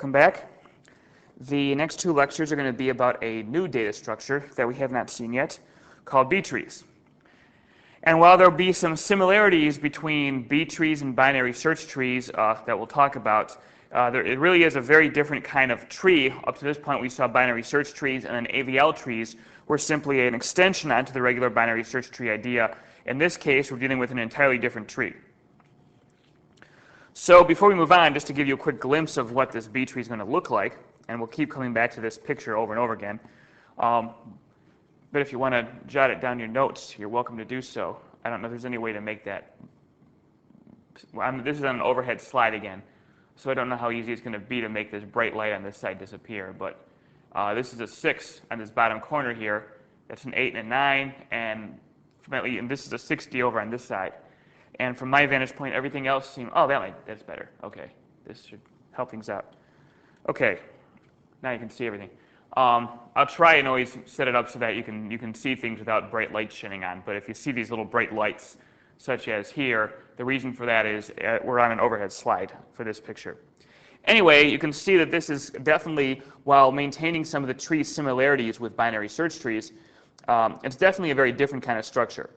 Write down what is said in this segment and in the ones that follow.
Welcome back. The next two lectures are going to be about a new data structure that we have not seen yet, called B-trees. And while there will be some similarities between B-trees and binary search trees that we'll talk about, it really is a very different kind of tree. Up to this point, we saw binary search trees, and then AVL trees were simply an extension onto the regular binary search tree idea. In this case, we're dealing with an entirely different tree. So before we move on, just to give you a quick glimpse of what this B-tree is going to look like, and we'll keep coming back to this picture over and over again. But if you want to jot it down in your notes, you're welcome to do so. I don't know if there's any way to make that. This is on an overhead slide again, so I don't know how easy it's going to be to make this bright light on this side disappear. But this is a 6 on this bottom corner here. That's an 8 and a 9, and this is a 60 over on this side. And from my vantage point, everything else seems, oh, that's better. Okay, this should help things out. Okay, now you can see everything. I'll try and always set it up so that you can see things without bright lights shining on. But if you see these little bright lights, such as here, the reason for that is we're on an overhead slide for this picture. Anyway, you can see that this is definitely, while maintaining some of the tree similarities with binary search trees, it's definitely a very different kind of structure.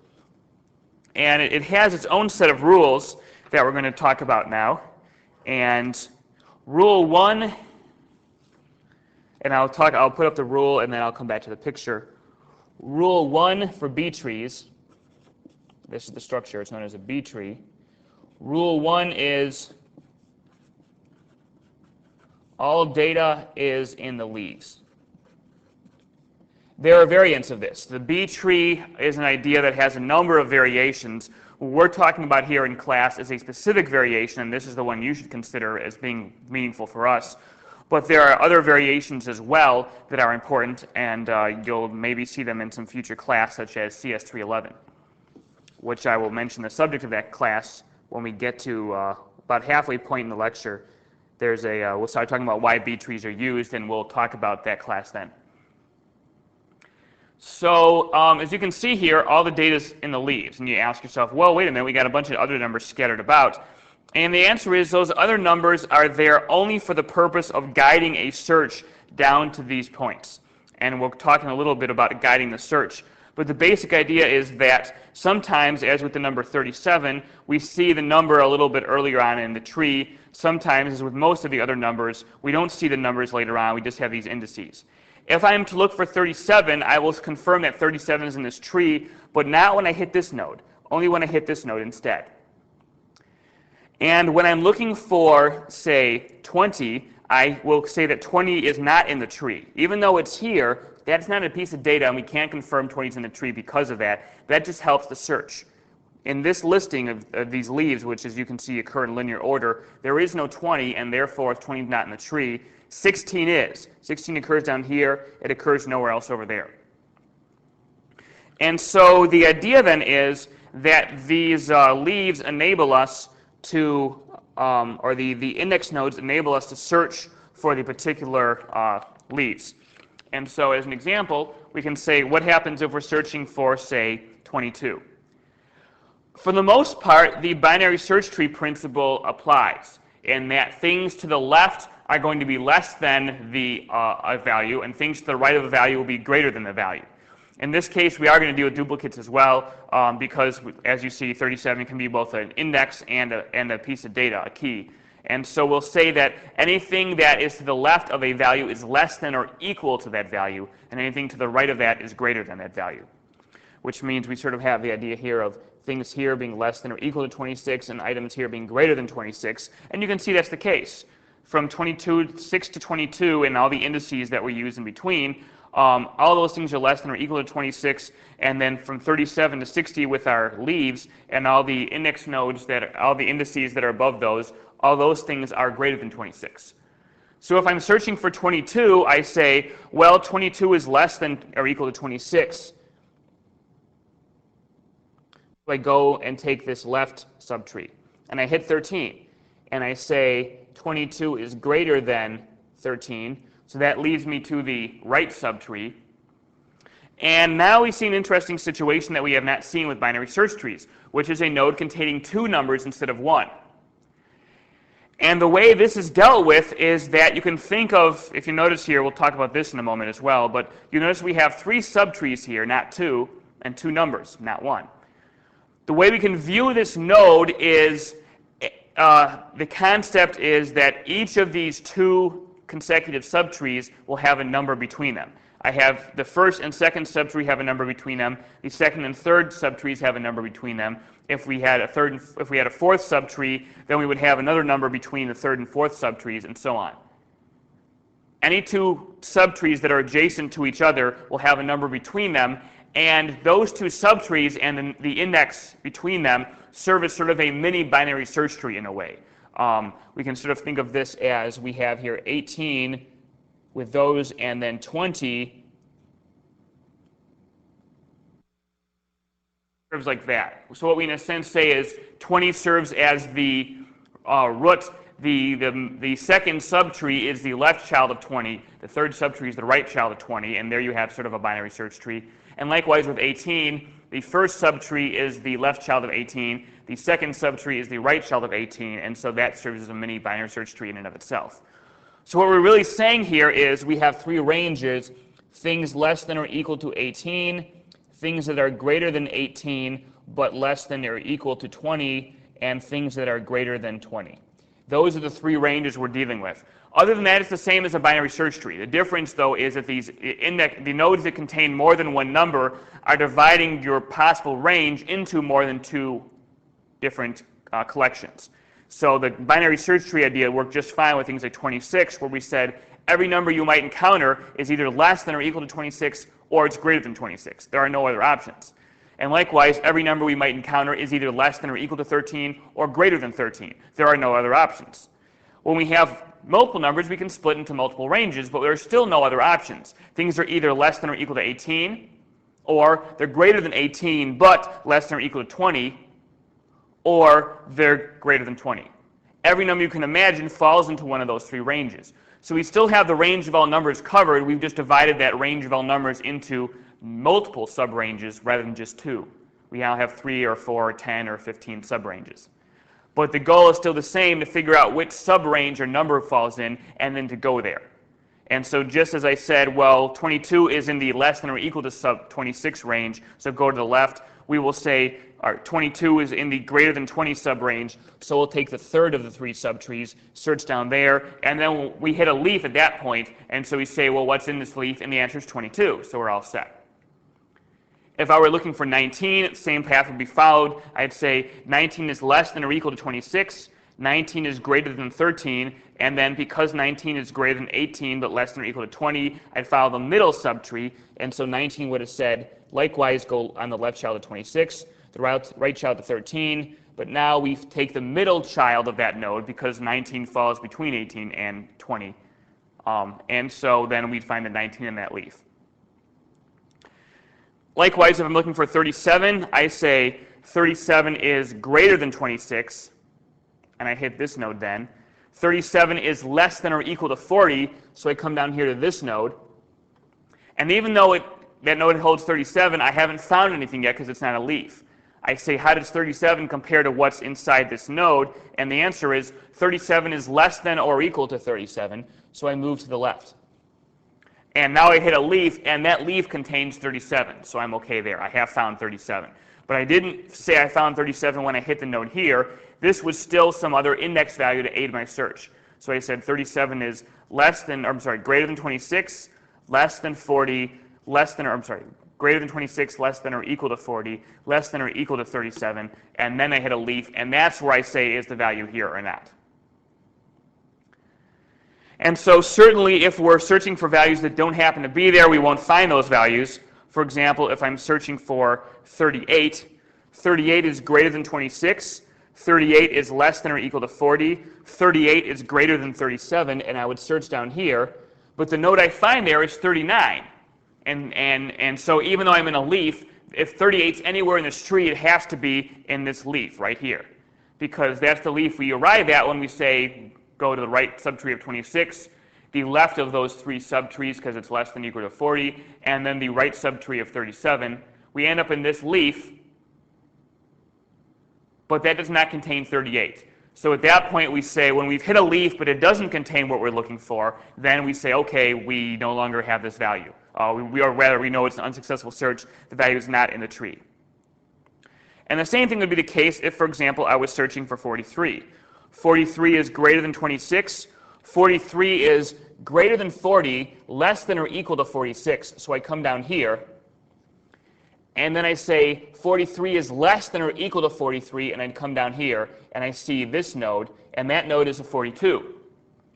And it has its own set of rules that we're going to talk about now. And rule 1, and I'll put up the rule and then I'll come back to the picture. Rule 1 for B trees, this is the structure, it's known as a B tree. Rule 1 is all data is in the leaves. There are variants of this. The B tree is an idea that has a number of variations. What we're talking about here in class is a specific variation, and this is the one you should consider as being meaningful for us. But there are other variations as well that are important, and you'll maybe see them in some future class, such as CS225, which I will mention the subject of that class when we get to about halfway point in the lecture. We'll start talking about why B trees are used, and we'll talk about that class then. So as you can see here, all the data is in the leaves. And you ask yourself, well, wait a minute, we got a bunch of other numbers scattered about. And the answer is those other numbers are there only for the purpose of guiding a search down to these points. And we'll talk in a little bit about guiding the search. But the basic idea is that sometimes, as with the number 37, we see the number a little bit earlier on in the tree. Sometimes, as with most of the other numbers, we don't see the numbers later on. We just have these indices. If I am to look for 37, I will confirm that 37 is in this tree, but not when I hit this node, only when I hit this node instead. And when I'm looking for, say, 20, I will say that 20 is not in the tree. Even though it's here, that's not a piece of data, and we can't confirm 20 is in the tree because of that. That just helps the search. In this listing of these leaves, which as you can see occur in linear order, there is no 20, and therefore if 20 is not in the tree, 16 is. 16 occurs down here. It occurs nowhere else over there. And so the idea then is that these leaves enable us to, or the index nodes enable us to search for the particular leaves. And so as an example, we can say what happens if we're searching for, say, 22. For the most part, the binary search tree principle applies in that things to the left are going to be less than the value, and things to the right of the value will be greater than the value. In this case, we are going to deal with duplicates as well, because, as you see, 37 can be both an index and a piece of data, a key. And so we'll say that anything that is to the left of a value is less than or equal to that value, and anything to the right of that is greater than that value, which means we sort of have the idea here of things here being less than or equal to 26 and items here being greater than 26. And you can see that's the case. From 6 to 22 and all the indices that we use in between, all those things are less than or equal to 26. And then from 37 to 60 with our leaves and all the index nodes, all the indices that are above those, all those things are greater than 26. So if I'm searching for 22, I say, well, 22 is less than or equal to 26. So I go and take this left subtree, and I hit 13, and I say 22 is greater than 13, so that leads me to the right subtree. And now we see an interesting situation that we have not seen with binary search trees, which is a node containing 2 numbers instead of 1. And the way this is dealt with is that you can think of, if you notice here, we'll talk about this in a moment as well, but you notice we have 3 subtrees here, not 2, and 2 numbers, not 1. The way we can view this node is, the concept is that each of these 2 consecutive subtrees will have a number between them. I have the first and second subtree have a number between them. The second and third subtrees have a number between them. If we had a fourth subtree, then we would have another number between the third and fourth subtrees, and so on. Any 2 subtrees that are adjacent to each other will have a number between them, and those 2 subtrees and the index between them serve as sort of a mini binary search tree in a way. We can sort of think of this as we have here 18 with those, and then 20 serves like that. So what we in a sense say is 20 serves as the root. The second subtree is the left child of 20. The third subtree is the right child of 20, and there you have sort of a binary search tree. And likewise with 18, the first subtree is the left child of 18. The second subtree is the right child of 18, and so that serves as a mini binary search tree in and of itself. So what we're really saying here is we have 3 ranges: things less than or equal to 18, things that are greater than 18 but less than or equal to 20, and things that are greater than 20. Those are the 3 ranges we're dealing with. Other than that, it's the same as a binary search tree. The difference, though, is that the nodes that contain more than 1 number are dividing your possible range into more than 2 different collections. So the binary search tree idea worked just fine with things like 26, where we said every number you might encounter is either less than or equal to 26, or it's greater than 26. There are no other options. And likewise, every number we might encounter is either less than or equal to 13 or greater than 13. There are no other options. When we have multiple numbers, we can split into multiple ranges, but there are still no other options. Things are either less than or equal to 18, or they're greater than 18 but less than or equal to 20, or they're greater than 20. Every number you can imagine falls into one of those 3 ranges. So we still have the range of all numbers covered. We've just divided that range of all numbers into multiple subranges rather than just 2. We now have 3 or 4 or 10 or 15 subranges. But the goal is still the same, to figure out which subrange or number falls in and then to go there. And so just as I said, well, 22 is in the less than or equal to sub 26 range, so go to the left. We will say 22 is in the greater than 20 subrange, so we'll take the third of the 3 subtrees, search down there, and then we hit a leaf at that point, and so we say, well, what's in this leaf? And the answer is 22, so we're all set. If I were looking for 19, same path would be followed. I'd say 19 is less than or equal to 26, 19 is greater than 13, and then because 19 is greater than 18 but less than or equal to 20, I'd follow the middle subtree, and so 19 would have said, likewise, go on the left child of 26, the right child to 13, but now we take the middle child of that node because 19 falls between 18 and 20, and so then we'd find the 19 in that leaf. Likewise, if I'm looking for 37, I say 37 is greater than 26, and I hit this node then. 37 is less than or equal to 40, so I come down here to this node. And even though that node holds 37, I haven't found anything yet because it's not a leaf. I say, how does 37 compare to what's inside this node? And the answer is 37 is less than or equal to 37, so I move to the left. And now I hit a leaf, and that leaf contains 37, so I'm okay there. I have found 37. But I didn't say I found 37 when I hit the node here. This was still some other index value to aid my search. So I said 37 is greater than 26, less than 40, greater than 26, less than or equal to 40, less than or equal to 37, and then I hit a leaf, and that's where I say is the value here or not. And so certainly if we're searching for values that don't happen to be there, we won't find those values. For example, if I'm searching for 38, 38 is greater than 26, 38 is less than or equal to 40, 38 is greater than 37, and I would search down here, but the node I find there is 39. And so even though I'm in a leaf, if 38's anywhere in this tree, it has to be in this leaf right here, because that's the leaf we arrive at when we say go to the right subtree of 26, the left of those 3 subtrees because it's less than or equal to 40, and then the right subtree of 37. We end up in this leaf, but that does not contain 38. So at that point we say, when we've hit a leaf but it doesn't contain what we're looking for, then we say, okay, we no longer have this value. We know it's an unsuccessful search, the value is not in the tree. And the same thing would be the case if, for example, I was searching for 43. 43 is greater than 26. 43 is greater than 40, less than or equal to 46. So I come down here, and then I say 43 is less than or equal to 43, and I come down here, and I see this node, and that node is a 42.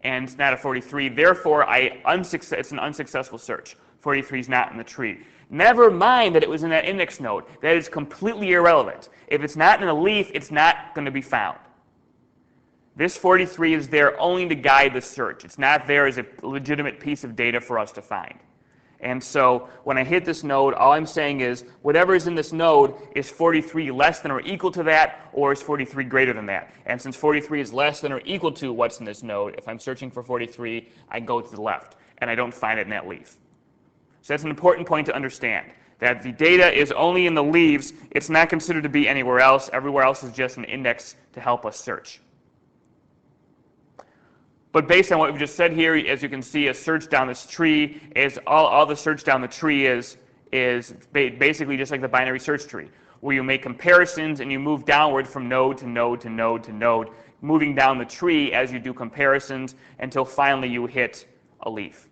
And it's not a 43, therefore it's an unsuccessful search. 43 is not in the tree. Never mind that it was in that index node. That is completely irrelevant. If it's not in a leaf, it's not going to be found. This 43 is there only to guide the search. It's not there as a legitimate piece of data for us to find. And so when I hit this node, all I'm saying is whatever is in this node is 43 less than or equal to that, or is 43 greater than that. And since 43 is less than or equal to what's in this node, if I'm searching for 43, I go to the left, and I don't find it in that leaf. So that's an important point to understand, that the data is only in the leaves. It's not considered to be anywhere else. Everywhere else is just an index to help us search. But based on what we've just said here, as you can see, a search down this tree is all the search down the tree is basically just like the binary search tree, where you make comparisons and you move downward from node to node to node to node, moving down the tree as you do comparisons until finally you hit a leaf.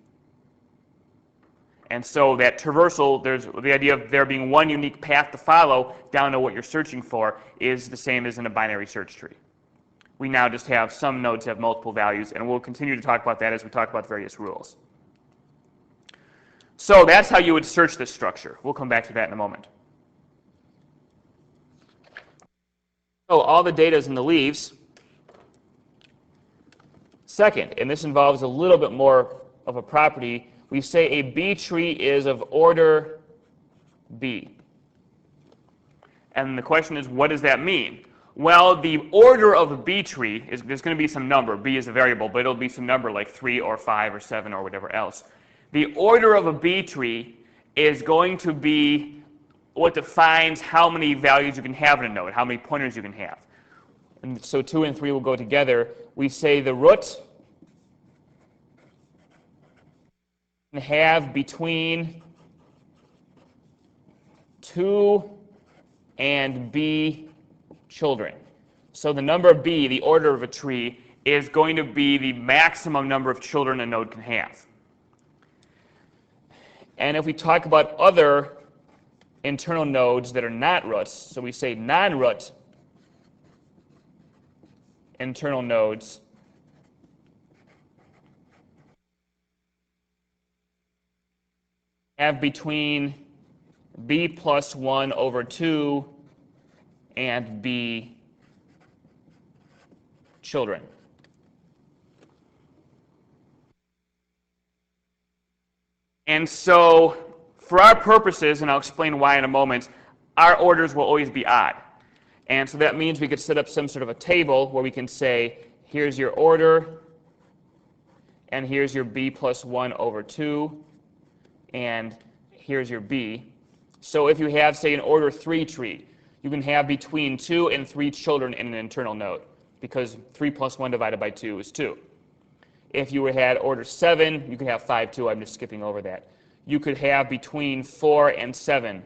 And so that traversal, there's the idea of there being one unique path to follow down to what you're searching for is the same as in a binary search tree. We now just have some nodes have multiple values, and we'll continue to talk about that as we talk about various rules. So that's how you would search this structure. We'll come back to that in a moment. So all the data is in the leaves. Second, and this involves a little bit more of a property, we say a B tree is of order B. And the question is, what does that mean? Well, the order of a B tree is there's going to be some number. B is a variable, but it'll be some number like 3 or 5 or 7 or whatever else. The order of a B tree is going to be what defines how many values you can have in a node, how many pointers you can have. And so 2 and 3 will go together. We say the root can have between 2 and B children. So the number B, the order of a tree, is going to be the maximum number of children a node can have. And if we talk about other internal nodes that are not roots, so we say non-root internal nodes, have between B plus 1 over 2 and B children. And so for our purposes, and I'll explain why in a moment, our orders will always be odd. And so that means we could set up some sort of a table where we can say, here's your order, and here's your B plus 1 over 2, and here's your B. So if you have, say, an order 3 tree, you can have between 2 and 3 children in an internal node, because 3 plus 1 divided by 2 is 2. If you had order 7, you could have 5, 2. I'm just skipping over that. You could have between 4 and 7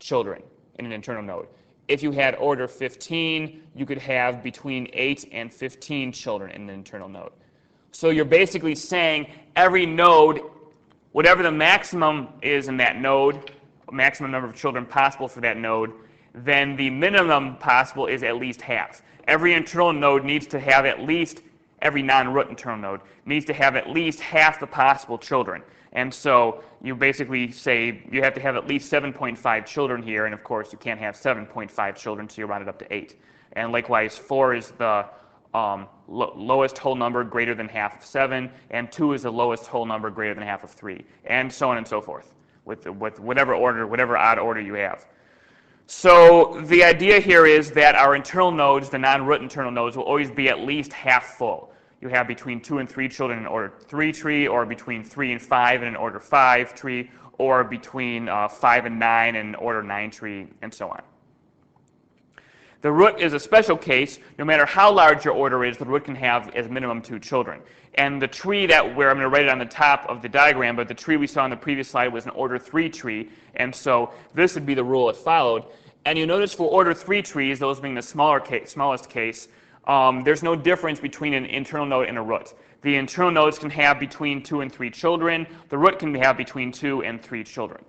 children in an internal node. If you had order 15, you could have between 8 and 15 children in an internal node. So you're basically saying every node, whatever the maximum is in that node, maximum number of children possible for that node, then the minimum possible is at least half. Every internal node needs to have at least, every non-root internal node needs to have at least half the possible children. And so you basically say you have to have at least 7.5 children here, and of course you can't have 7.5 children, so you round it up to 8. And likewise, 4 is the lowest whole number greater than half of 7, and 2 is the lowest whole number greater than half of 3, and so on and so forth, with whatever order, whatever odd order you have. So the idea here is that our internal nodes, the non-root internal nodes, will always be at least half full. You have between 2 and 3 children in an order 3 tree, or between 3 and 5 in an order 5 tree, or between 5 and 9 in an order 9 tree, and so on. The root is a special case. No matter how large your order is, the root can have as minimum 2 children. And the tree where I'm going to write it on the top of the diagram, but the tree we saw on the previous slide was an order 3 tree, and so this would be the rule it followed. And you notice for order 3 trees, those being the smallest case, there's no difference between an internal node and a root. The internal nodes can have between 2 and 3 children. The root can have between 2 and 3 children.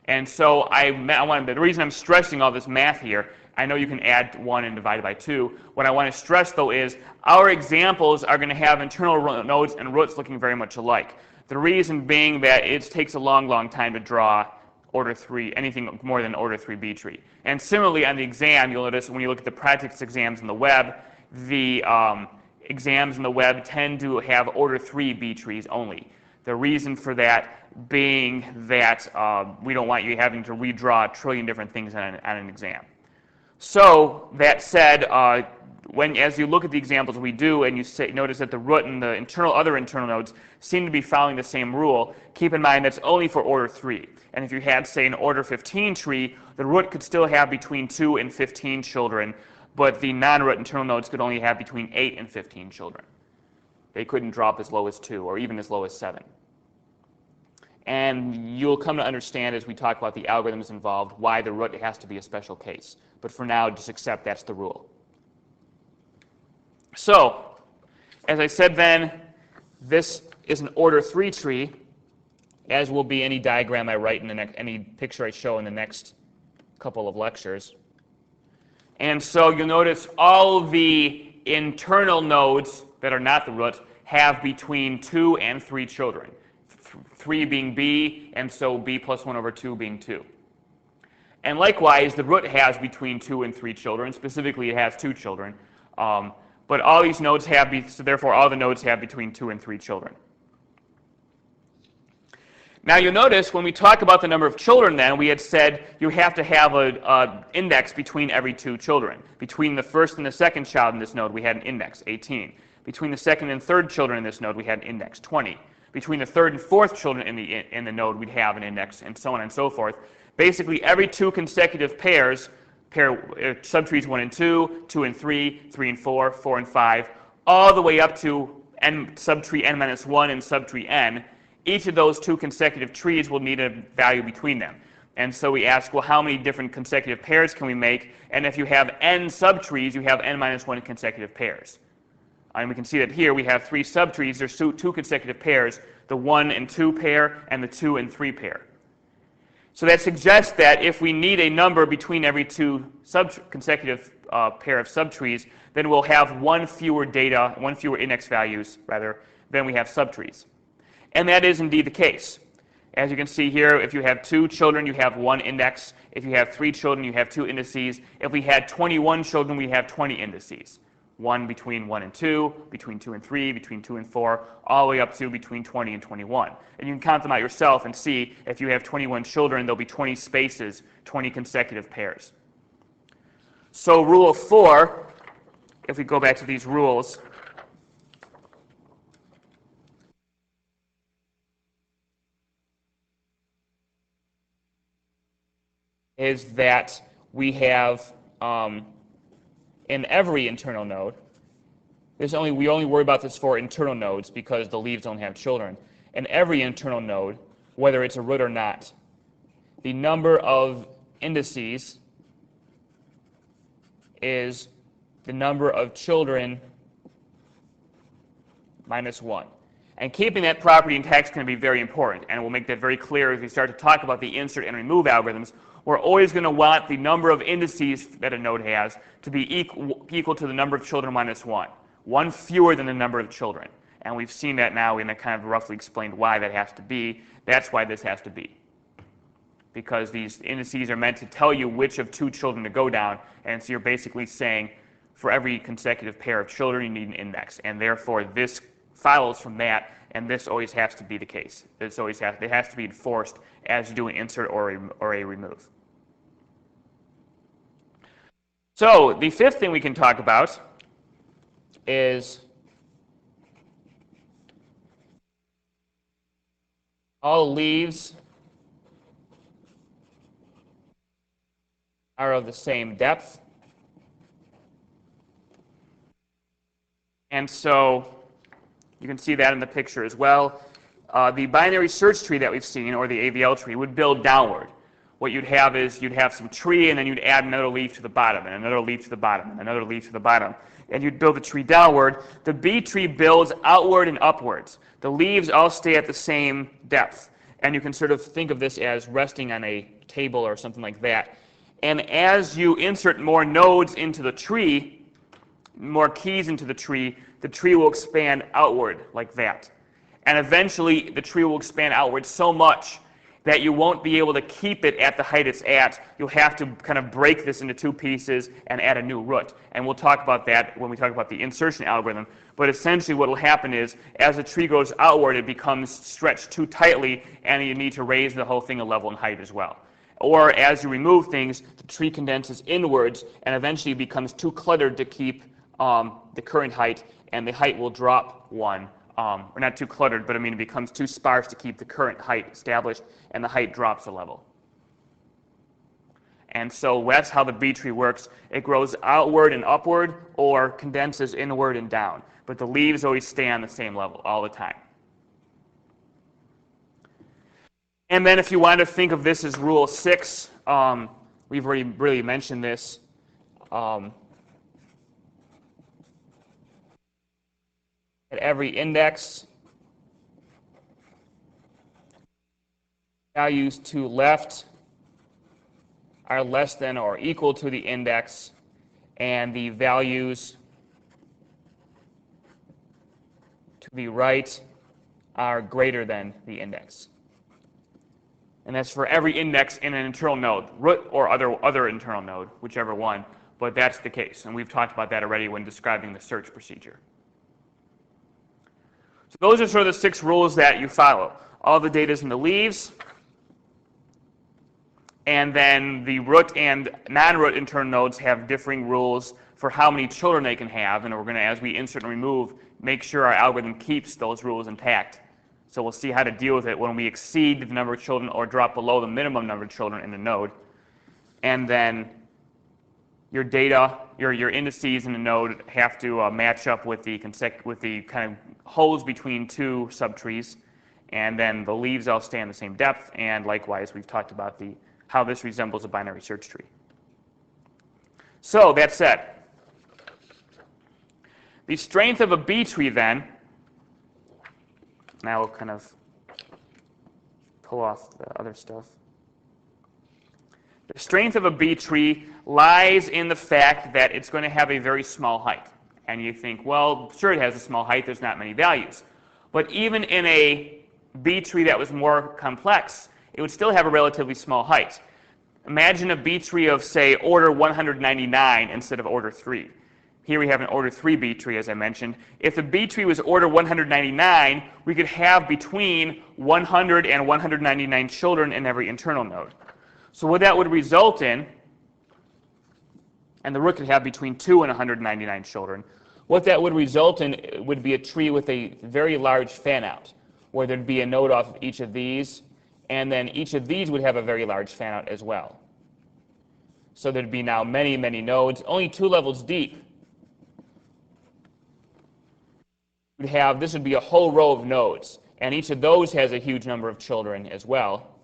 And so the reason I'm stressing all this math here, I know you can add 1 and divide it by 2. What I want to stress, though, is our examples are going to have internal nodes and roots looking very much alike. The reason being that it takes a long, long time to draw order 3, anything more than order 3 B tree. And similarly on the exam, you'll notice when you look at the practice exams in the web, the exams in the web tend to have order 3 B trees only. The reason for that being that we don't want you having to redraw a trillion different things on an exam. So that said, as you look at the examples we do and you notice that the root and the other internal nodes seem to be following the same rule, keep in mind that's only for order 3. And if you had, say, an order 15 tree, the root could still have between 2 and 15 children, but the non-root internal nodes could only have between 8 and 15 children. They couldn't drop as low as 2 or even as low as 7. And you'll come to understand as we talk about the algorithms involved why the root has to be a special case. But for now, just accept that's the rule. So, as I said then, this is an order 3 tree, as will be any diagram I write in any picture I show in the next couple of lectures. And so you'll notice all the internal nodes that are not the root have between 2 and 3 children. 3 being B, and so B plus 1 over 2 being 2. And likewise, the root has between 2 and 3 children. Specifically, it has 2 children. But all these nodes have, so therefore all the nodes have between 2 and 3 children. Now you'll notice when we talk about the number of children then, we had said you have to have an index between every 2 children. Between the first and the second child in this node, we had an index, 18. Between the second and third children in this node, we had an index, 20. Between the third and fourth children in the node, we'd have an index, and so on and so forth. Basically, every 2 consecutive pairs, subtrees 1 and 2, 2 and 3, 3 and 4, 4 and 5, all the way up to subtree n minus 1 and subtree n, each of those 2 consecutive trees will need a value between them. And so we ask, well, how many different consecutive pairs can we make? And if you have n subtrees, you have n minus 1 consecutive pairs. And we can see that here we have 3 subtrees. There's 2 consecutive pairs, the 1 and 2 pair and the 2 and 3 pair. So that suggests that if we need a number between every 2 consecutive pair of subtrees, then we'll have one fewer index values, rather, than we have subtrees. And that is indeed the case. As you can see here, if you have 2 children, you have 1 index. If you have 3 children, you have 2 indices. If we had 21 children, we have 20 indices. 1 between 1 and 2, between 2 and 3, between 2 and 4, all the way up to between 20 and 21. And you can count them out yourself and see if you have 21 children, there'll be 20 spaces, 20 consecutive pairs. So rule 4, if we go back to these rules, is that we have in every internal node, we only worry about this for internal nodes because the leaves don't have children. In every internal node, whether it's a root or not, the number of indices is the number of children minus 1. And keeping that property intact is going to be very important, and we'll make that very clear as we start to talk about the insert and remove algorithms. We're always going to want the number of indices that a node has to be equal to the number of children minus 1. 1 fewer than the number of children. And we've seen that now, and I kind of roughly explained why that has to be. That's why this has to be. Because these indices are meant to tell you which of 2 children to go down, and so you're basically saying for every consecutive pair of children you need an index, and therefore this follows from that, and this always has to be the case. It has to be enforced as you do an insert or a remove. So the 5th thing we can talk about is all leaves are of the same depth. And so you can see that in the picture as well. The binary search tree that we've seen, or the AVL tree, would build downward. What you'd have is you'd have some tree, and then you'd add another leaf to the bottom, and another leaf to the bottom, and another leaf to the bottom. And you'd build the tree downward. The B tree builds outward and upwards. The leaves all stay at the same depth. And you can sort of think of this as resting on a table or something like that. And as you insert more nodes into the tree, more keys into the tree will expand outward like that. And eventually, the tree will expand outward so much that you won't be able to keep it at the height it's at. You'll have to kind of break this into two pieces and add a new root. And we'll talk about that when we talk about the insertion algorithm. But essentially what will happen is, as the tree goes outward, it becomes stretched too tightly, and you need to raise the whole thing a level in height as well. Or as you remove things, the tree condenses inwards, and eventually becomes too cluttered to keep the current height, and the height will drop one. Or not too cluttered, but I mean it becomes too sparse to keep the current height established, and the height drops a level. And so that's how the B tree works. It grows outward and upward, or condenses inward and down. But the leaves always stay on the same level all the time. And then if you want to think of this as rule 6, we've already really mentioned this. At every index, values to left are less than or equal to the index, and the values to the right are greater than the index. And that's for every index in an internal node, root or other internal node, whichever one, but that's the case. And we've talked about that already when describing the search procedure. So those are sort of the 6 rules that you follow. All the data is in the leaves, and then the root and non-root internal nodes have differing rules for how many children they can have, and we're going to, as we insert and remove, make sure our algorithm keeps those rules intact. So we'll see how to deal with it when we exceed the number of children or drop below the minimum number of children in the node. And then your data, your indices in the node have to match up with the kind of holes between two subtrees, and then the leaves all stay on the same depth. And likewise, we've talked about how this resembles a binary search tree. So that said, the strength of a B tree then. Now we'll kind of pull off the other stuff. The strength of a B tree lies in the fact that it's going to have a very small height. And you think, well, sure, it has a small height, there's not many values. But even in a B tree that was more complex, it would still have a relatively small height. Imagine a B tree of, say, order 199 instead of order 3. Here we have an order 3 B tree, as I mentioned. If the B tree was order 199, we could have between 100 and 199 children in every internal node. So what that would result in, and the root could have between 2 and 199 children, what that would result in would be a tree with a very large fan-out, where there'd be a node off of each of these, and then each of these would have a very large fan-out as well. So there'd be now many, many nodes, only 2 levels deep. This would be a whole row of nodes, and each of those has a huge number of children as well.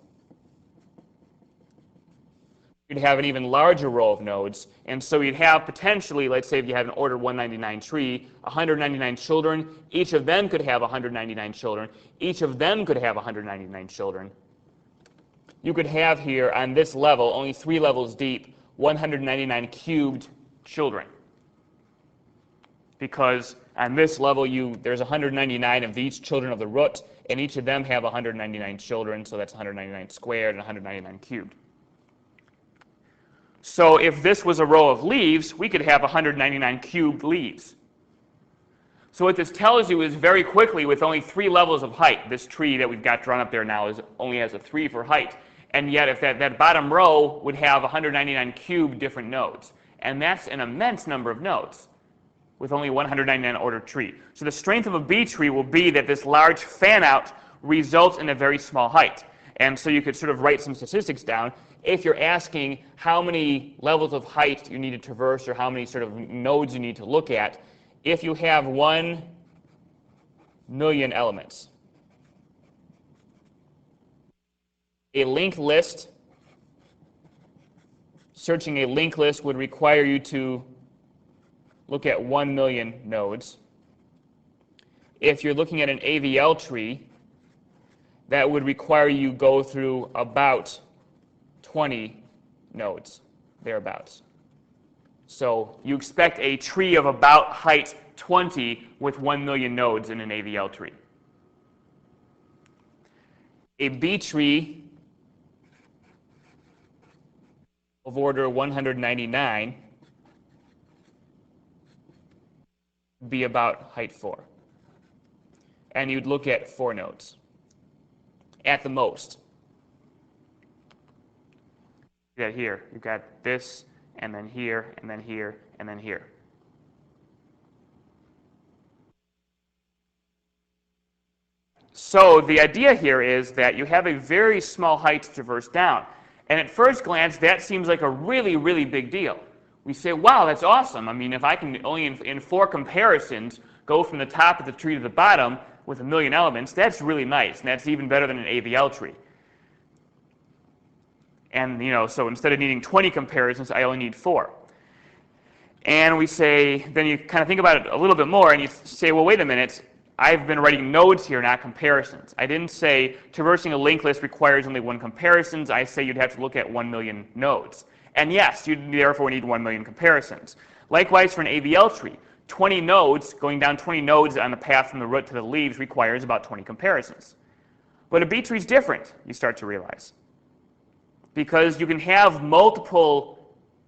You'd have an even larger row of nodes, and so you'd have potentially, let's say if you have an order 199 tree, 199 children, each of them could have 199 children, each of them could have 199 children. You could have here, on this level, only 3 levels deep, 199 cubed children. Because on this level, there's 199 of these children of the root, and each of them have 199 children, so that's 199 squared and 199 cubed. So if this was a row of leaves, we could have 199 cubed leaves. So what this tells you is very quickly, with only 3 levels of height, this tree that we've got drawn up there now only has a 3 for height, and yet if that bottom row would have 199 cubed different nodes, and that's an immense number of nodes with only 199 order tree. So the strength of a B tree will be that this large fan-out results in a very small height. And so you could sort of write some statistics down. If you're asking how many levels of height you need to traverse or how many sort of nodes you need to look at, if you have 1 million elements. A linked list, searching a linked list would require you to look at 1 million nodes. If you're looking at an AVL tree, that would require you go through about 20 nodes, thereabouts. So you expect a tree of about height 20 with 1 million nodes in an AVL tree. A B tree of order 199 would be about height 4. And you'd look at 4 nodes at the most. You got here, you've got this, and then here, and then here, and then here. So the idea here is that you have a very small height to traverse down. And at first glance, that seems like a really, really big deal. We say, wow, that's awesome. I mean, if I can only in 4 comparisons go from the top of the tree to the bottom with 1 million elements, that's really nice. And that's even better than an AVL tree. And, so instead of needing 20 comparisons, I only need 4. And we say, then you kind of think about it a little bit more, and you say, well, wait a minute. I've been writing nodes here, not comparisons. I didn't say traversing a linked list requires only 1 comparisons. I say you'd have to look at 1 million nodes. And yes, you therefore need 1 million comparisons. Likewise, for an AVL tree, 20 nodes, going down 20 nodes on the path from the root to the leaves requires about 20 comparisons. But a B tree is different, you start to realize. Because you can have multiple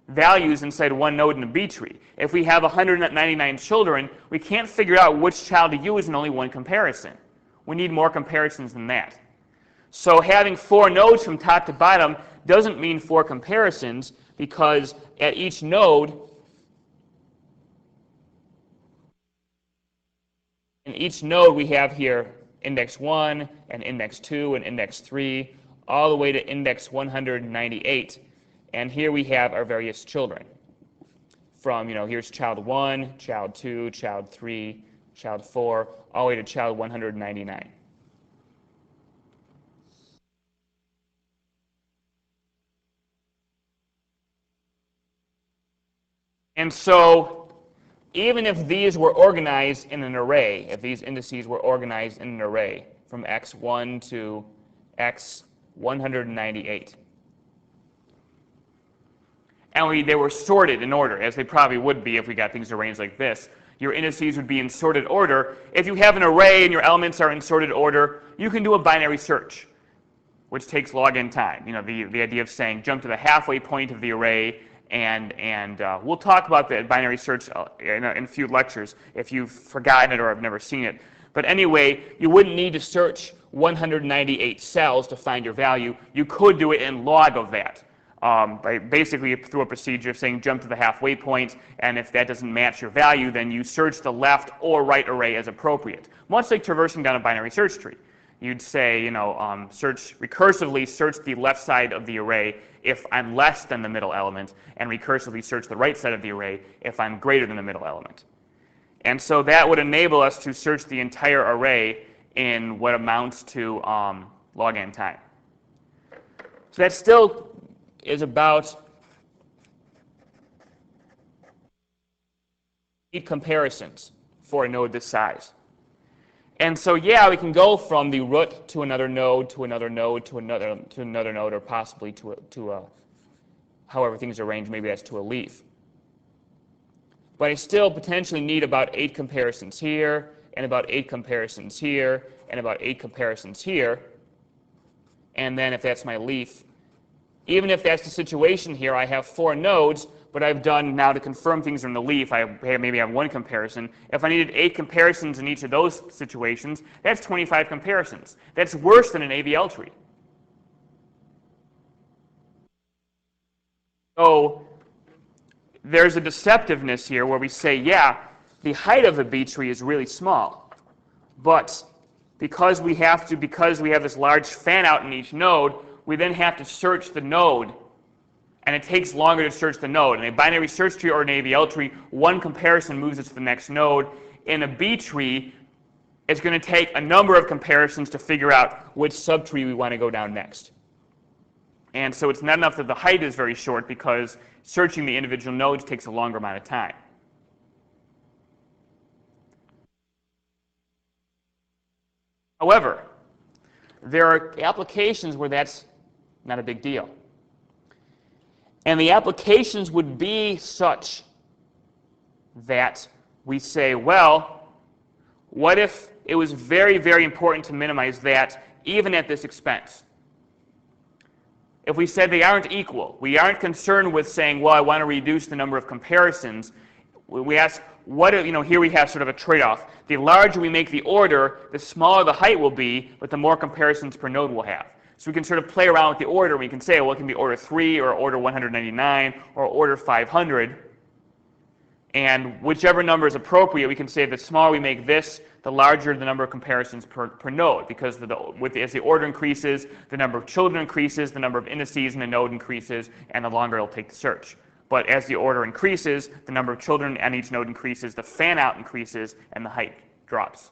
values inside one node in a B tree. If we have 199 children, we can't figure out which child to use in only 1 comparison. We need more comparisons than that. So having 4 nodes from top to bottom doesn't mean 4 comparisons, because at each node, in each node we have here index 1 and index 2 and index 3, all the way to index 198. And here we have our various children. From, here's child 1, child 2, child 3, child 4, all the way to child 199. And so, even if these were organized in an array, if these indices were organized in an array from x1 to x198, and they were sorted in order, as they probably would be if we got things arranged like this. Your indices would be in sorted order. If you have an array and your elements are in sorted order, you can do a binary search, which takes log n time. The idea of saying jump to the halfway point of the array, and we'll talk about the binary search in a few lectures if you've forgotten it or have never seen it. But anyway, you wouldn't need to search 198 cells to find your value. You could do it in log of that. Basically through a procedure of saying jump to the halfway point, and if that doesn't match your value, then you search the left or right array as appropriate. Much like traversing down a binary search tree. You'd say, recursively search the left side of the array if I'm less than the middle element, and recursively search the right side of the array if I'm greater than the middle element. And so that would enable us to search the entire array in what amounts to log n time. So that still is about 8 comparisons for a node this size. And so yeah, we can go from the root to another node, to another node, to another node, or possibly to a however things are arranged, maybe that's to a leaf. But I still potentially need about 8 comparisons here, and about 8 comparisons here, and about 8 comparisons here. And then if that's my leaf, even if that's the situation here, I have 4 nodes, but I've done now to confirm things in the leaf, maybe I have 1 comparison. If I needed 8 comparisons in each of those situations, that's 25 comparisons. That's worse than an AVL tree. So there's a deceptiveness here where we say, yeah, the height of a B tree is really small, but because we have this large fan out in each node, we then have to search the node and it takes longer to search the node. In a binary search tree or an AVL tree, one comparison moves us to the next node. In a B tree, it's going to take a number of comparisons to figure out which subtree we want to go down next. And so it's not enough that the height is very short, because searching the individual nodes takes a longer amount of time. However, there are applications where that's not a big deal. And the applications would be such that we say, well, what if it was very, very important to minimize that even at this expense? If we said they aren't equal, we aren't concerned with saying, well, I want to reduce the number of comparisons. We ask, what if, here we have sort of a trade-off. The larger we make the order, the smaller the height will be, but the more comparisons per node we'll have. So we can sort of play around with the order. We can say, well, it can be order 3 or order 199 or order 500. And whichever number is appropriate, we can say the smaller we make this, the larger the number of comparisons per node, because as the order increases, the number of children increases, the number of indices in a node increases, and the longer it'll take to search. But as the order increases, the number of children on each node increases, the fan-out increases, and the height drops.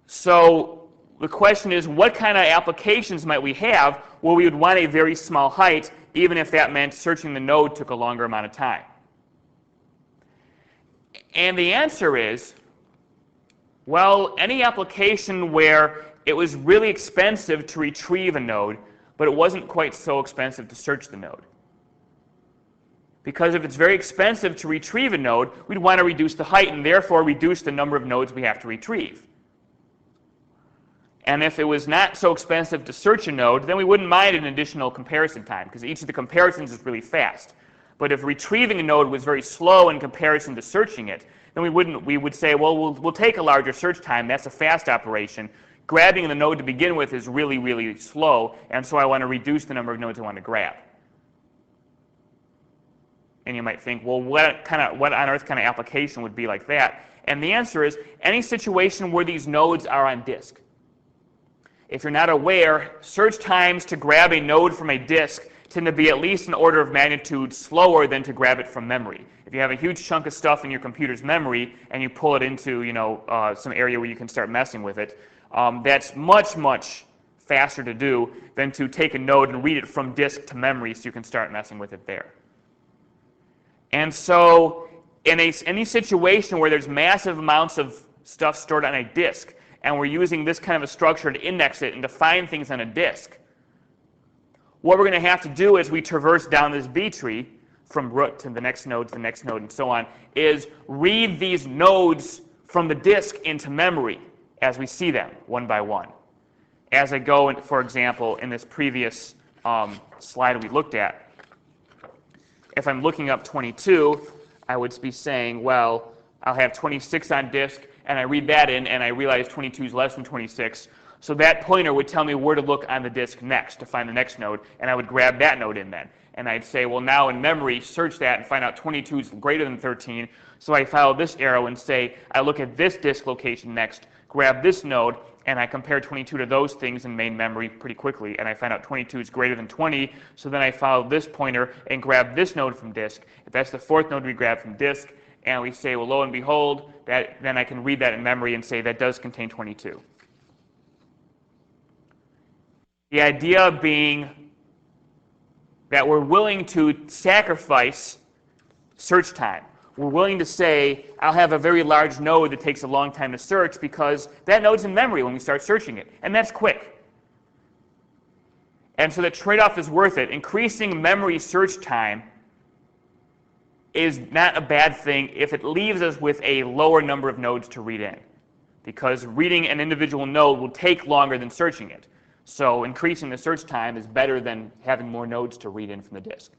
So the question is, what kind of applications might we have where we would want a very small height, even if that meant searching the node took a longer amount of time? And the answer is, well, any application where it was really expensive to retrieve a node, but it wasn't quite so expensive to search the node. Because if it's very expensive to retrieve a node, we'd want to reduce the height and therefore reduce the number of nodes we have to retrieve. And if it was not so expensive to search a node, then we wouldn't mind an additional comparison time, because each of the comparisons is really fast. But if retrieving a node was very slow in comparison to searching it, then we would say, well, we'll take a larger search time. That's a fast operation. Grabbing the node to begin with is really, really slow, and so I want to reduce the number of nodes I want to grab. And you might think, well, what on earth kind of application would be like that? And the answer is any situation where these nodes are on disk. If you're not aware, search times to grab a node from a disk tend to be at least an order of magnitude slower than to grab it from memory. If you have a huge chunk of stuff in your computer's memory and you pull it into some area where you can start messing with it, that's much, much faster to do than to take a node and read it from disk to memory so you can start messing with it there. And so in any situation where there's massive amounts of stuff stored on a disk, and we're using this kind of a structure to index it and to find things on a disk, what we're going to have to do as we traverse down this B tree, from root to the next node to the next node and so on, is read these nodes from the disk into memory as we see them one by one. As I go, for example, in this previous slide we looked at, if I'm looking up 22, I would be saying, well, I'll have 26 on disk, and I read that in, and I realize 22 is less than 26. So that pointer would tell me where to look on the disk next to find the next node, and I would grab that node in then. And I'd say, well, now in memory, search that and find out 22 is greater than 13. So I follow this arrow and say, I look at this disk location next, grab this node, and I compare 22 to those things in main memory pretty quickly, and I find out 22 is greater than 20. So then I follow this pointer and grab this node from disk. If that's the fourth node we grab from disk, and we say, well, lo and behold, then I can read that in memory and say that does contain 22. The idea being that we're willing to sacrifice search time. We're willing to say, I'll have a very large node that takes a long time to search because that node's in memory when we start searching it, and that's quick. And so the trade-off is worth it. Increasing memory search time is not a bad thing if it leaves us with a lower number of nodes to read in, because reading an individual node will take longer than searching it. So increasing the search time is better than having more nodes to read in from the disk.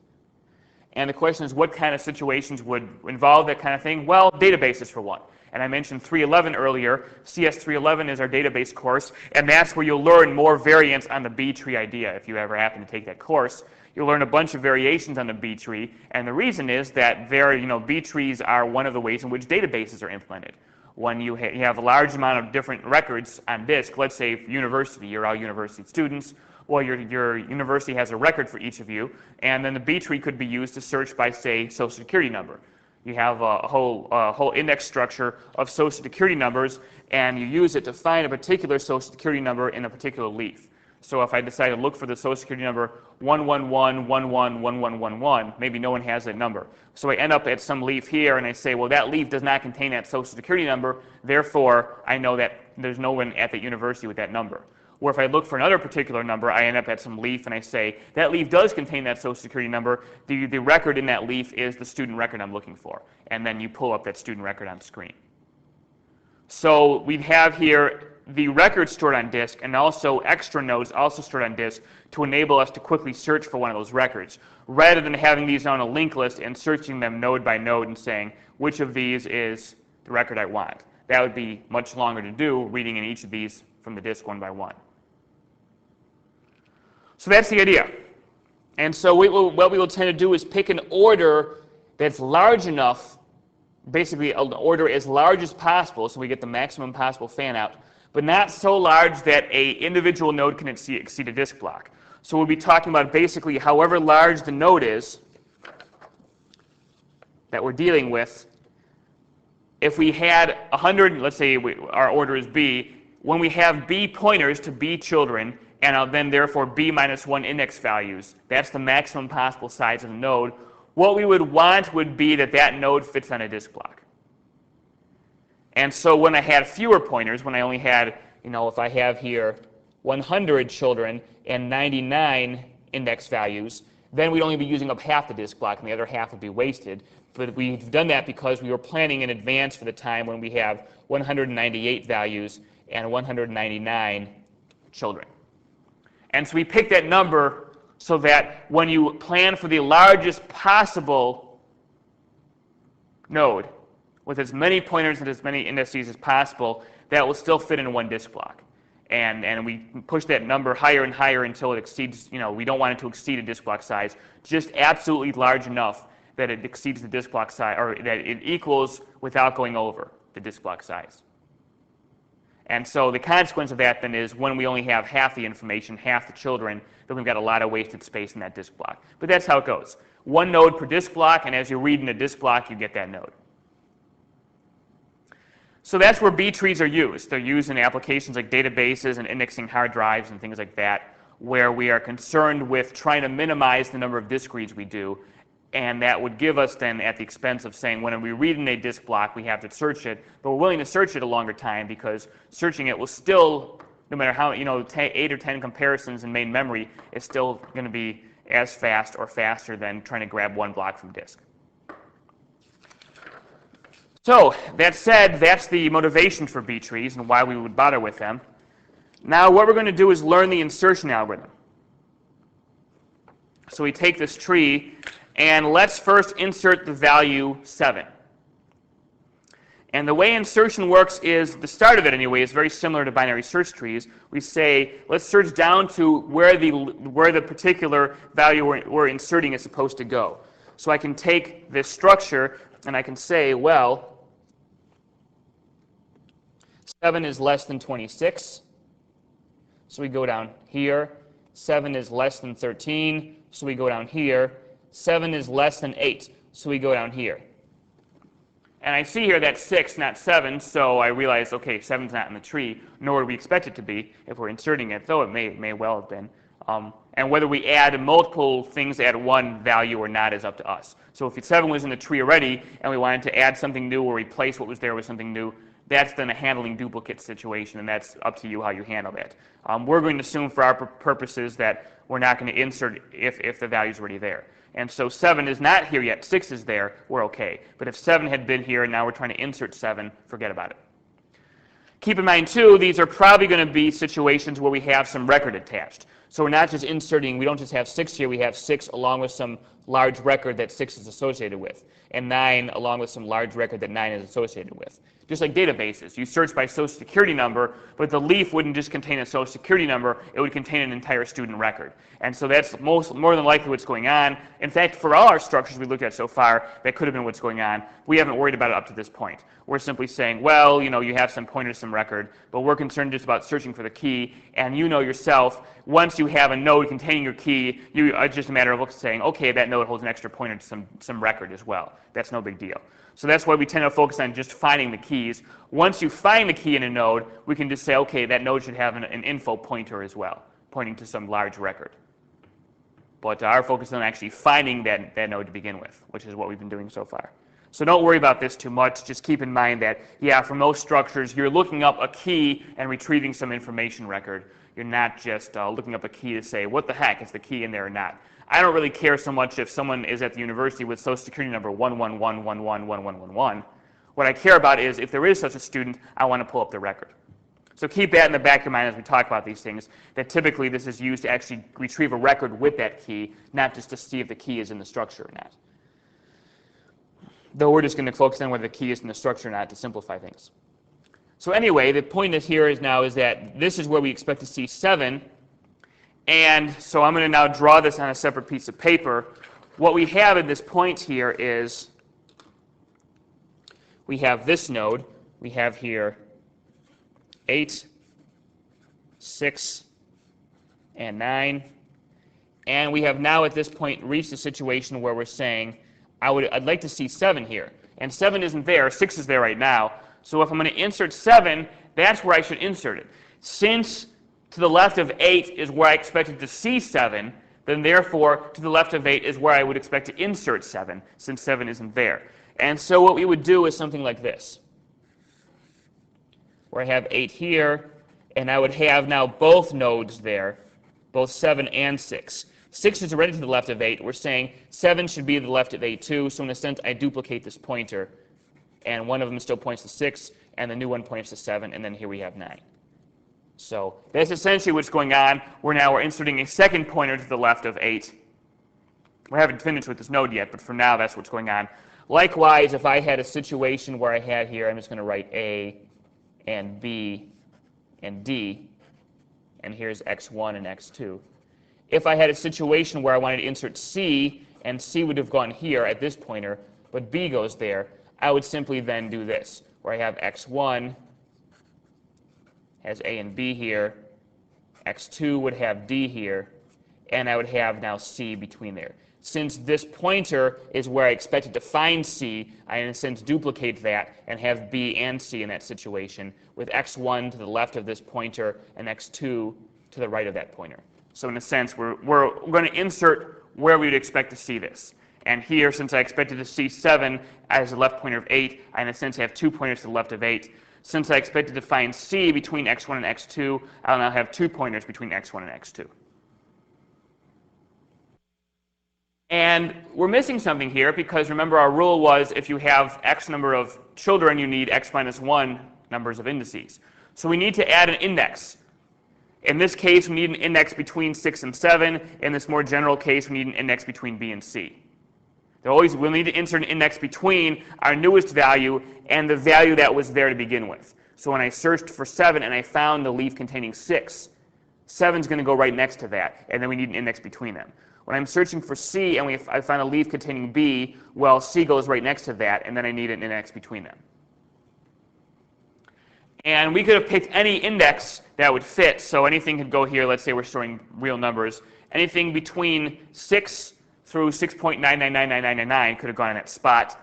And the question is, what kind of situations would involve that kind of thing? Well, databases for one. And I mentioned 311 earlier. CS311 is our database course, and that's where you'll learn more variants on the B tree idea if you ever happen to take that course. You'll learn a bunch of variations on the B tree, and the reason is that B trees are one of the ways in which databases are implemented. When you have a large amount of different records on disk, let's say university, you're all university students, Well, your university has a record for each of you, and then the B tree could be used to search by, say, social security number. You have a whole index structure of social security numbers, and you use it to find a particular social security number in a particular leaf. So if I decide to look for the social security number 111111111, maybe no one has that number. So I end up at some leaf here, and I say, well, that leaf does not contain that social security number, therefore I know that there's no one at the university with that number. Or if I look for another particular number, I end up at some leaf, and I say, that leaf does contain that social security number, the record in that leaf is the student record I'm looking for. And then you pull up that student record on screen. So we have here the record stored on disk, and also extra nodes also stored on disk to enable us to quickly search for one of those records, rather than having these on a linked list and searching them node by node and saying, which of these is the record I want. That would be much longer to do, reading in each of these from the disk one by one. So that's the idea. And so what we will tend to do is pick an order that's large enough, basically an order as large as possible, so we get the maximum possible fan out, but not so large that an individual node can exceed a disk block. So we'll be talking about basically however large the node is that we're dealing with. If we had 100, let's say our order is B, when we have B pointers to B children, and then therefore B minus 1 index values, that's the maximum possible size of the node, what we would want would be that that node fits on a disk block. And so when I had fewer pointers, when I only had, if I have here 100 children and 99 index values, then we'd only be using up half the disk block and the other half would be wasted. But we've done that because we were planning in advance for the time when we have 198 values and 199 children. And so we picked that number so that when you plan for the largest possible node with as many pointers and as many indices as possible, that will still fit in one disk block. And we push that number higher and higher until it exceeds, we don't want it to exceed a disk block size, just absolutely large enough that it exceeds the disk block size, or that it equals without going over the disk block size. And so the consequence of that then is when we only have half the information, half the children, then we've got a lot of wasted space in that disk block. But that's how it goes. One node per disk block, and as you read in a disk block, you get that node. So that's where B trees are used. They're used in applications like databases and indexing hard drives and things like that, where we are concerned with trying to minimize the number of disk reads we do. And that would give us then, at the expense of saying when we read in a disk block, we have to search it, but we're willing to search it a longer time because searching it will still, no matter how, 8 or 10 comparisons in main memory, is still going to be as fast or faster than trying to grab one block from disk. So that said, that's the motivation for B trees and why we would bother with them. Now what we're going to do is learn the insertion algorithm. So we take this tree, and let's first insert the value 7. And the way insertion works is, the start of it anyway, is very similar to binary search trees. We say, let's search down to where the particular value we're inserting is supposed to go. So I can take this structure, and I can say, well, 7 is less than 26. So we go down here. 7 is less than 13. So we go down here. 7 is less than 8, so we go down here. And I see here that's 6, not 7, so I realize, okay, 7's not in the tree, nor do we expect it to be if we're inserting it, though it may well have been. And whether we add multiple things at one value or not is up to us. So if 7 was in the tree already, and we wanted to add something new or replace what was there with something new, that's then a handling duplicate situation, and that's up to you how you handle that. We're going to assume for our purposes that we're not going to insert if the value's already there. And so 7 is not here yet, 6 is there, we're okay. But if 7 had been here and now we're trying to insert 7, forget about it. Keep in mind too, these are probably going to be situations where we have some record attached. So we're not just inserting, we don't just have 6 here, we have 6 along with some large record that 6 is associated with, and 9 along with some large record that 9 is associated with. just like databases. You search by social security number, but the leaf wouldn't just contain a social security number, it would contain an entire student record. And so that's more than likely what's going on. In fact, for all our structures we looked at so far, that could have been what's going on. We haven't worried about it up to this point. We're simply saying, well, you have some pointer to some record, but we're concerned just about searching for the key, and you know yourself, once you have a node containing your key, it's just a matter of saying, okay, that node holds an extra pointer to some record as well. That's no big deal. So that's why we tend to focus on just finding the keys. Once you find the key in a node, we can just say, okay, that node should have an info pointer as well, pointing to some large record. But our focus is on actually finding that node to begin with, which is what we've been doing so far. So don't worry about this too much. Just keep in mind that, yeah, for most structures, you're looking up a key and retrieving some information record. You're not just looking up a key to say, what the heck, is the key in there or not? I don't really care so much if someone is at the university with social security number 111111111. What I care about is if there is such a student, I want to pull up the record. So keep that in the back of your mind as we talk about these things, that typically this is used to actually retrieve a record with that key, not just to see if the key is in the structure or not. Though we're just going to focus on whether the key is in the structure or not to simplify things. So anyway, the point here is that this is where we expect to see 7. And so I'm going to now draw this on a separate piece of paper. What we have at this point here is we have this node. We have here 8, 6, and 9. And we have now at this point reached a situation where we're saying, I'd like to see 7 here. And 7 isn't there. 6 is there right now. So if I'm going to insert 7, that's where I should insert it. Since to the left of 8 is where I expected to see 7, then therefore to the left of 8 is where I would expect to insert 7, since 7 isn't there. And so what we would do is something like this, where I have 8 here, and I would have now both nodes there, both 7 and 6. 6 is already to the left of 8. We're saying 7 should be to the left of 8 too, so in a sense I duplicate this pointer, and one of them still points to 6, and the new one points to 7, and then here we have 9. So that's essentially what's going on. We're inserting a second pointer to the left of 8. We haven't finished with this node yet, but for now that's what's going on. Likewise, if I had a situation where I had here, I'm just going to write A and B and D, and here's X1 and X2. If I had a situation where I wanted to insert C, and C would have gone here at this pointer, but B goes there, I would simply then do this, where I have X1 has A and B here, X2 would have D here, and I would have now C between there. Since this pointer is where I expected to find C, I in a sense duplicate that and have B and C in that situation, with X1 to the left of this pointer and X2 to the right of that pointer. So in a sense, we're going to insert where we would expect to see this. And here, since I expected to see 7 as the left pointer of 8, I in a sense have 2 pointers to the left of 8. Since I expected to find C between X1 and X2, I'll now have 2 pointers between X1 and X2. And we're missing something here because remember our rule was if you have X number of children, you need X minus 1 numbers of indices. So we need to add an index. In this case, we need an index between 6 and 7. In this more general case, we need an index between B and C. We'll need to insert an index between our newest value and the value that was there to begin with. So when I searched for 7 and I found the leaf containing 6, 7 is going to go right next to that, and then we need an index between them. When I'm searching for C and I find a leaf containing B, well, C goes right next to that, and then I need an index between them. And we could have picked any index that would fit, so anything could go here. Let's say we're storing real numbers. Anything between 6 through 6.9999999 could have gone in that spot.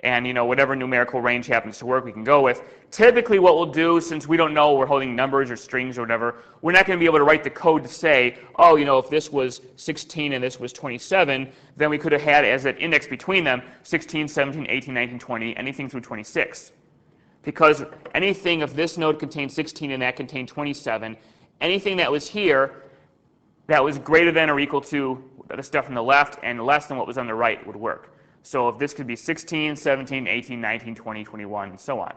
And whatever numerical range happens to work, we can go with. Typically what we'll do, since we don't know we're holding numbers or strings or whatever, we're not going to be able to write the code to say, oh, if this was 16 and this was 27, then we could have had as an index between them 16, 17, 18, 19, 20, anything through 26. Because anything, if this node contained 16 and that contained 27, anything that was here that was greater than or equal to the stuff on the left and less than what was on the right would work. So if this could be 16, 17, 18, 19, 20, 21, and so on.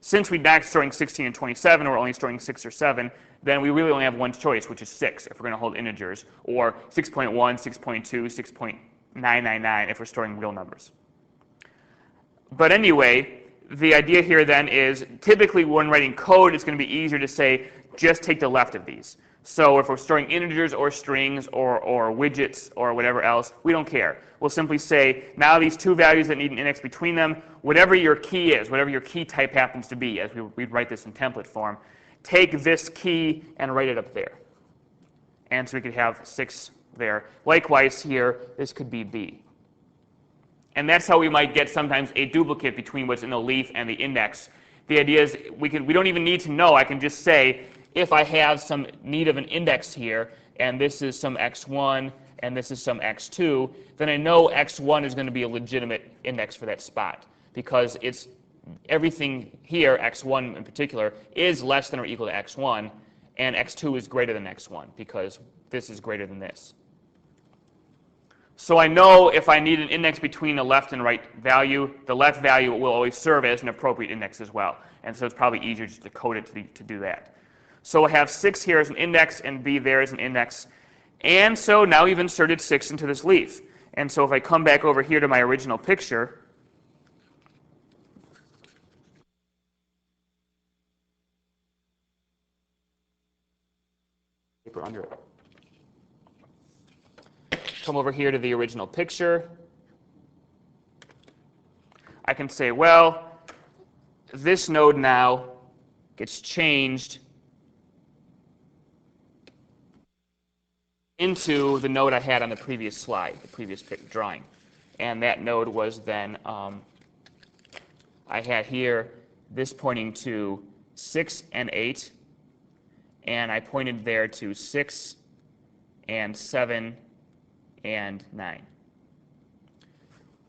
Since we're not storing 16 and 27, we're only storing 6 or 7, then we really only have one choice, which is 6 if we're going to hold integers, or 6.1, 6.2, 6.999 if we're storing real numbers. But anyway, the idea here then is typically when writing code, it's going to be easier to say just take the left of these. So if we're storing integers or strings or widgets or whatever else, we don't care. We'll simply say now these two values that need an index between them, whatever your key is, whatever your key type happens to be, as we'd write this in template form, take this key and write it up there. And so we could have 6 there. Likewise here, this could be B. And that's how we might get sometimes a duplicate between what's in the leaf and the index. The idea is we don't even need to know. I can just say if I have some need of an index here, and this is some x1 and this is some x2, then I know x1 is going to be a legitimate index for that spot because it's everything here, x1 in particular, is less than or equal to x1, and x2 is greater than x1 because this is greater than this. So I know if I need an index between the left and right value, the left value will always serve as an appropriate index as well. And so it's probably easier just to code it to do that. So we'll have 6 here as an index and B there as an index. And so now we've inserted 6 into this leaf. And so if I come back over here to my original picture, paper under it. Come over here to the original picture. I can say, well, this node now gets changed into the node I had on the previous slide, the previous drawing. And that node was then, I had here this pointing to 6 and 8, and I pointed there to 6 and 7 and 9.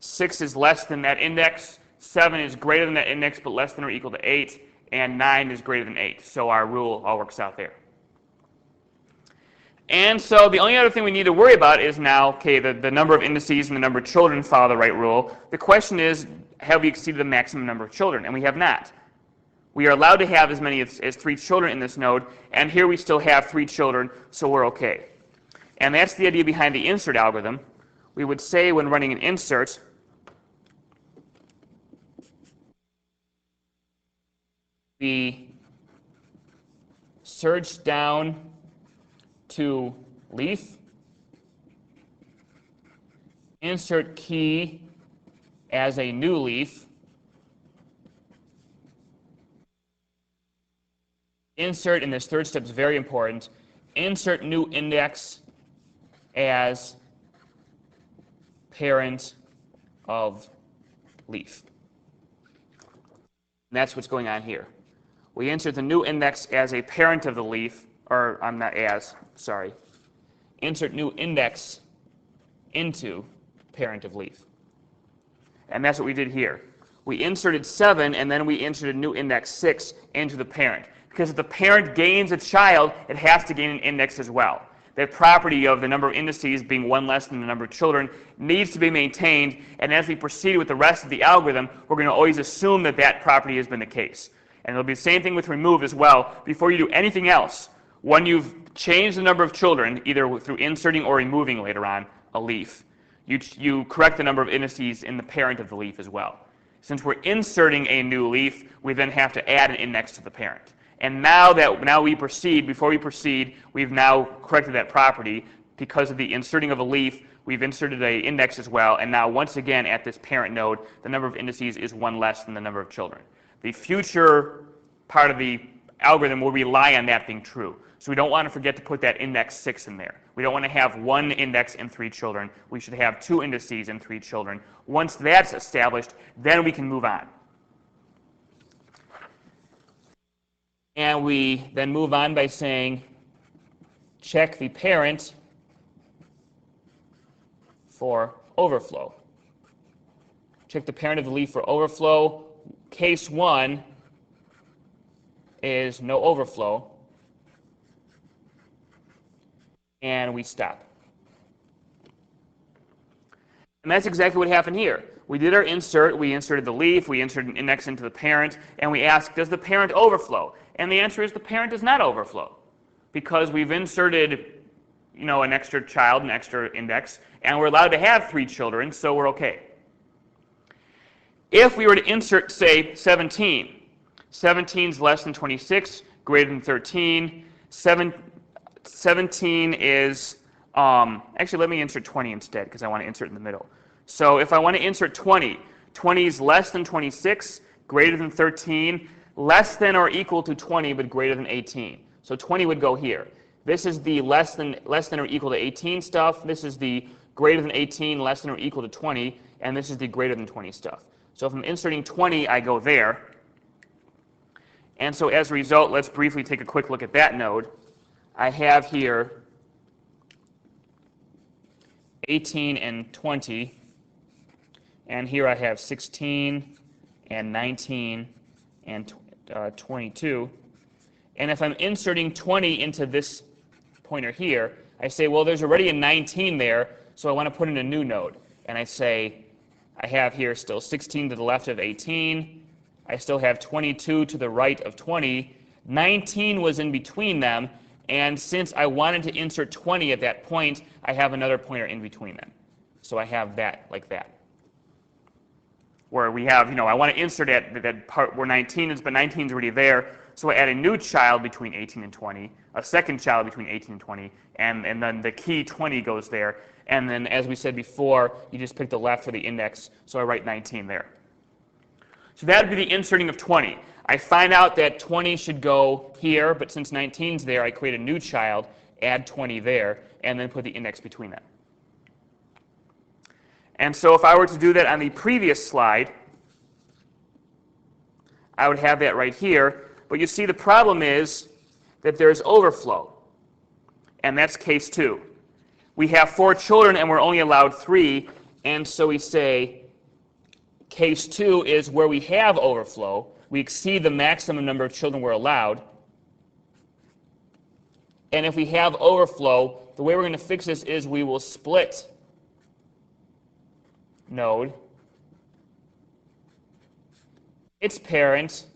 6 is less than that index, 7 is greater than that index but less than or equal to 8, and 9 is greater than 8. So our rule all works out there. And so the only other thing we need to worry about is now, okay, the number of indices and the number of children follow the right rule. The question is, have we exceeded the maximum number of children? And we have not. We are allowed to have as many as 3 children in this node, and here we still have 3 children, so we're okay. And that's the idea behind the insert algorithm. We would say when running an insert, we search down to leaf, insert key as a new leaf, insert, and this third step is very important, insert new index as parent of leaf. And that's what's going on here. We insert the new index as a parent of the leaf, or I'm not as, sorry. Insert new index into parent of leaf. And that's what we did here. We inserted 7, and then we inserted new index 6 into the parent. Because if the parent gains a child, it has to gain an index as well. That property of the number of indices being 1 less than the number of children needs to be maintained, and as we proceed with the rest of the algorithm, we're going to always assume that that property has been the case. And it'll be the same thing with remove as well. Before you do anything else, when you've changed the number of children, either through inserting or removing later on a leaf, you correct the number of indices in the parent of the leaf as well. Since we're inserting a new leaf, we then have to add an index to the parent. And now we proceed, before we proceed, we've now corrected that property. Because of the inserting of a leaf, we've inserted an index as well, and now once again at this parent node, the number of indices is 1 less than the number of children. The future part of the algorithm will rely on that being true. So we don't want to forget to put that index 6 in there. We don't want to have 1 index and 3 children. We should have 2 indices and 3 children. Once that's established, then we can move on. And we then move on by saying, check the parent for overflow. Check the parent of the leaf for overflow. Case 1 is no overflow. And we stop. And that's exactly what happened here. We did our insert, we inserted the leaf, we inserted an index into the parent, and we asked, does the parent overflow? And the answer is the parent does not overflow, because we've inserted, an extra child, an extra index, and we're allowed to have 3 children, so we're okay. If we were to insert, say, 17, 17 is less than 26, greater than 13. 17 is, actually let me insert 20 instead because I want to insert in the middle. So if I want to insert 20, 20 is less than 26, greater than 13, less than or equal to 20 but greater than 18. So 20 would go here. This is the less than or equal to 18 stuff. This is the greater than 18, less than or equal to 20, and this is the greater than 20 stuff. So if I'm inserting 20, I go there. And so as a result, let's briefly take a quick look at that node. I have here 18 and 20, and here I have 16 and 19 and 22. And if I'm inserting 20 into this pointer here, I say, well, there's already a 19 there, so I want to put in a new node. And I say, I have here still 16 to the left of 18. I still have 22 to the right of 20. 19 was in between them, and since I wanted to insert 20 at that point, I have another pointer in between them. So I have that like that. Where we have, I want to insert at that part where 19 is, but 19 is already there. So I add a new child between 18 and 20, a second child between 18 and 20, and then the key 20 goes there. And then, as we said before, you just pick the left for the index, so I write 19 there. So that would be the inserting of 20. I find out that 20 should go here, but since 19 is there, I create a new child, add 20 there, and then put the index between them. And so if I were to do that on the previous slide, I would have that right here. But you see, the problem is that there's overflow, and that's case 2. We have 4 children, and we're only allowed 3, and so we say case 2 is where we have overflow. We exceed the maximum number of children we're allowed. And if we have overflow, the way we're going to fix this is we will split node, its parent,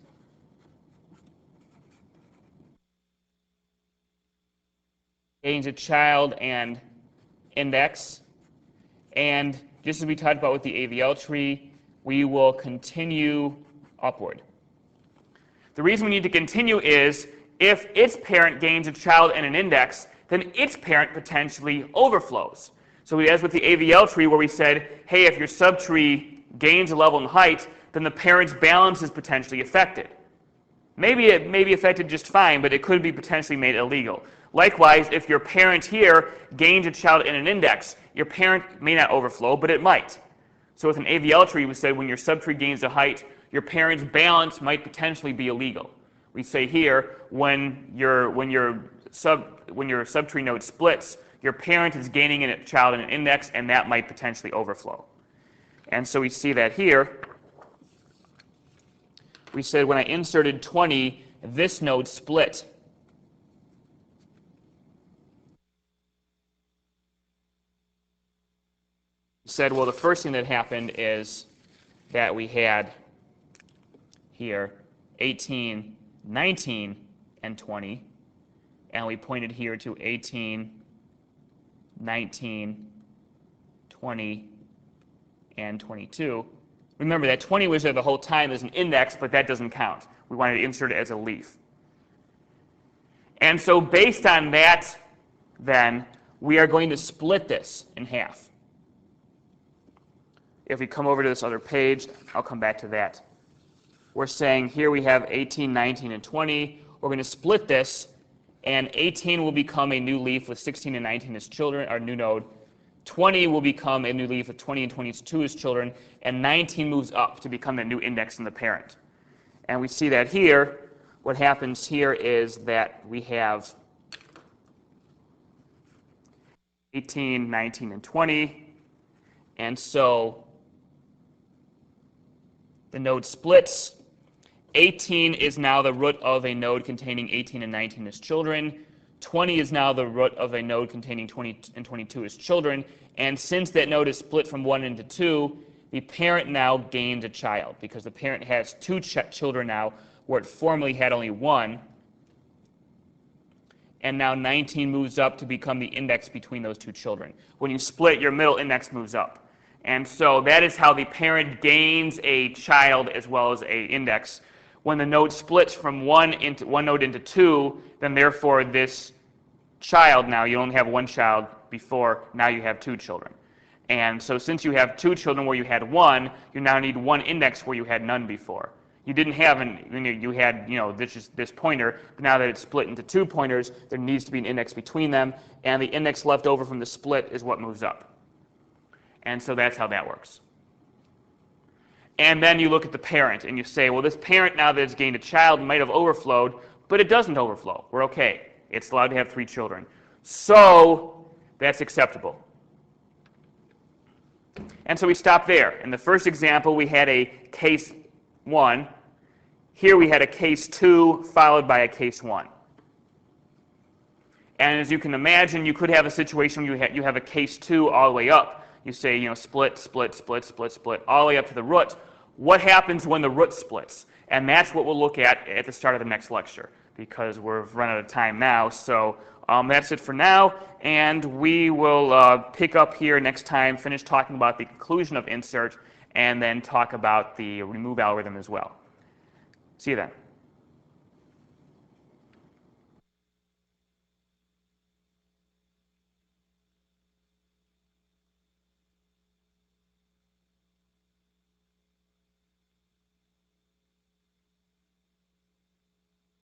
gains a child and index, and just as we talked about with the AVL tree, we will continue upward. The reason we need to continue is if its parent gains a child and an index, then its parent potentially overflows. So as with the AVL tree where we said, hey, if your subtree gains a level in height, then the parent's balance is potentially affected. Maybe it may be affected just fine, but it could be potentially made illegal. Likewise, if your parent here gains a child and an index, your parent may not overflow, but it might. So with an AVL tree, we said when your subtree gains a height, your parent's balance might potentially be illegal. We say here, when your subtree node splits, your parent is gaining a child and an index, and that might potentially overflow. And so we see that here. We said when I inserted 20, this node split. We said, well, the first thing that happened is that we had here 18, 19, and 20. And we pointed here to 18, 19, 20, and 22. Remember that 20 was there the whole time as an index, but that doesn't count. We wanted to insert it as a leaf. And so based on that, then, we are going to split this in half. If we come over to this other page, I'll come back to that. We're saying here we have 18, 19, and 20. We're going to split this, and 18 will become a new leaf with 16 and 19 as children, our new node. 20 will become a new leaf with 20 and 22 as children, and 19 moves up to become the new index in the parent. And we see that here. What happens here is that we have 18, 19, and 20, and so the node splits. 18 is now the root of a node containing 18 and 19 as children. 20 is now the root of a node containing 20 and 22 as children. And since that node is split from 1 into 2, the parent now gains a child because the parent has 2 children now where it formerly had only 1. And now 19 moves up to become the index between those 2 children. When you split, your middle index moves up. And so that is how the parent gains a child as well as a index. When the node splits from one node into two, then therefore this child now, you only have one child before, now you have two children. And so since you have two children where you had one, you now need one index where you had none before. You didn't have you had, this pointer, but now that it's split into two pointers, there needs to be an index between them, and the index left over from the split is what moves up. And so that's how that works. And then you look at the parent, and you say, well, this parent, now that it's gained a child, might have overflowed, but it doesn't overflow. We're okay. It's allowed to have 3 children. So that's acceptable. And so we stop there. In the first example, we had a case 1. Here we had a case 2 followed by a case 1. And as you can imagine, you could have a situation where you have a case 2 all the way up. You say, split, split, split, split, split, all the way up to the root. What happens when the root splits? And that's what we'll look at the start of the next lecture, because we've run out of time now. So that's it for now, and we will pick up here next time, finish talking about the conclusion of insert, and then talk about the remove algorithm as well. See you then.